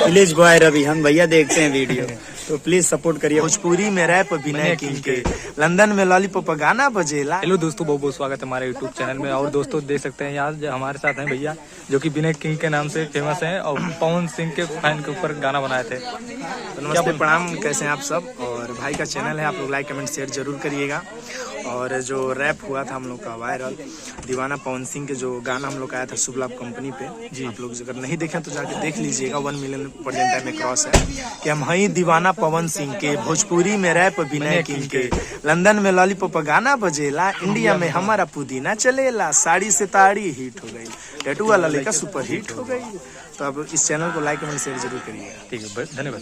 Village boy Ravi, हम भैया देखते हैं वीडियो तो प्लीज सपोर्ट करिए। भोजपुरी में रैप विनय किंग के, लंदन में लॉलीपॉप गाना बजेला। हेलो दोस्तों, बहुत बहुत स्वागत है हमारे यूट्यूब चैनल में। और दोस्तों देख सकते हैं यहाँ हमारे साथ हैं भैया जो कि विनय किंग के नाम से फेमस हैं और पवन सिंह के फैन के ऊपर गाना बनाए थे। तो नमस्ते, प्रणाम, कैसे हैं आप सब। और भाई का चैनल है, आप लोग लाइक कमेंट शेयर जरूर करिएगा। और जो रैप हुआ था हम लोग का वायरल, दीवाना पवन सिंह के जो गाना हम लोग का आया था शुभ लाभ कंपनी पे जी, आप लोग अगर नहीं देखें तो जाके देख लीजिएगा। 1 मिलियन प्रेजेंट टाइम में क्रॉस है कि हम हई दीवाना पवन सिंह के, भोजपुरी में रैप विनय किंग के, लंदन में लॉलीपॉप गाना बजेला, इंडिया में हमारा पुदीना चलेला, साड़ी से ताड़ी हिट हो गई, टैटू वाला लेकर सुपर हिट हो गई। तो अब इस चैनल को लाइक कमेंट शेयर जरूर करिएगा। ठीक है, धन्यवाद।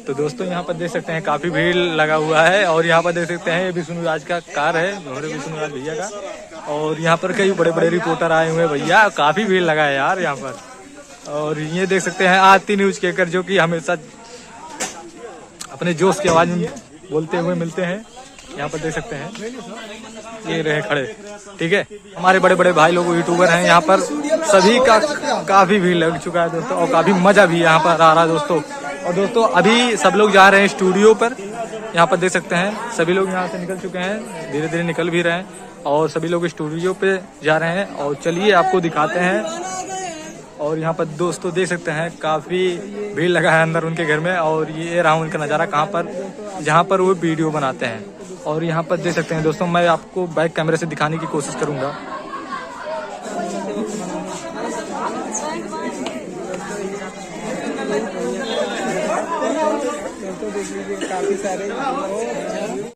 तो दोस्तों यहाँ पर देख सकते हैं काफी भीड़ लगा हुआ है। और यहाँ पर देख सकते हैं ये विष्णुराज का कार है, हमारे विष्णुराज भैया का। और यहाँ पर कई बड़े बड़े रिपोर्टर आए हुए हैं भैया, काफी भीड़ लगा है यार यहाँ पर। और ये देख सकते हैं आरती न्यूज कहकर, जो कि हमेशा अपने जोश की आवाज में बोलते हुए मिलते हैं। यहाँ पर देख सकते हैं ये रहे खड़े, ठीक है। हमारे बड़े बड़े भाई लोग यूट्यूबर हैं यहाँ पर, सभी का काफी भीड़ लग चुका है दोस्तों। और काफी मजा भी यहाँ पर आ रहा है दोस्तों। और दोस्तों अभी सब लोग जा रहे हैं स्टूडियो पर। यहाँ पर देख सकते हैं सभी लोग यहाँ से निकल चुके हैं, धीरे धीरे निकल भी रहे हैं। और सभी लोग स्टूडियो पे जा रहे हैं। और चलिए आपको दिखाते हैं। और यहाँ पर दोस्तों देख सकते हैं काफी भीड़ लगा है अंदर उनके घर में। और ये रहा उनका नज़ारा कहाँ पर, जहाँ पर वो वीडियो बनाते हैं। और यहाँ पर देख सकते हैं दोस्तों, मैं आपको बैक कैमरे से दिखाने की कोशिश करूँगा। काफी सारे।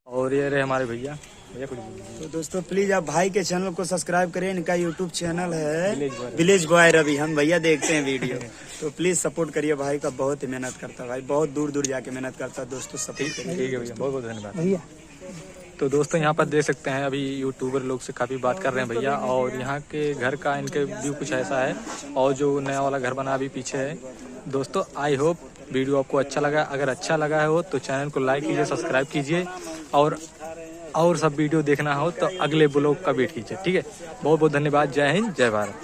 और ये रहे हमारे भैया कुछ। तो दोस्तों प्लीज आप भाई के चैनल को सब्सक्राइब करें। इनका यूट्यूब चैनल है विलेज बॉय रवि, हम भैया देखते हैं वीडियो तो प्लीज सपोर्ट करिए। भाई का बहुत ही मेहनत करता है, भाई बहुत दूर दूर जाके मेहनत करता है दोस्तों। सपोर्ट करिए। ठीक है भैया, बहुत बहुत धन्यवाद भैया। तो दोस्तों यहाँ पर देख सकते हैं अभी यूट्यूबर लोग से काफ़ी बात कर रहे हैं भैया। और यहाँ के घर का इनके व्यू कुछ ऐसा है। और जो नया वाला घर बना अभी पीछे है दोस्तों। आई होप वीडियो आपको अच्छा लगा। अगर अच्छा लगा हो तो चैनल को लाइक कीजिए, सब्सक्राइब कीजिए। और सब वीडियो देखना हो तो अगले ब्लॉग का वेट कीजिए, ठीक है। बहुत बहुत धन्यवाद। जय हिंद, जय भारत।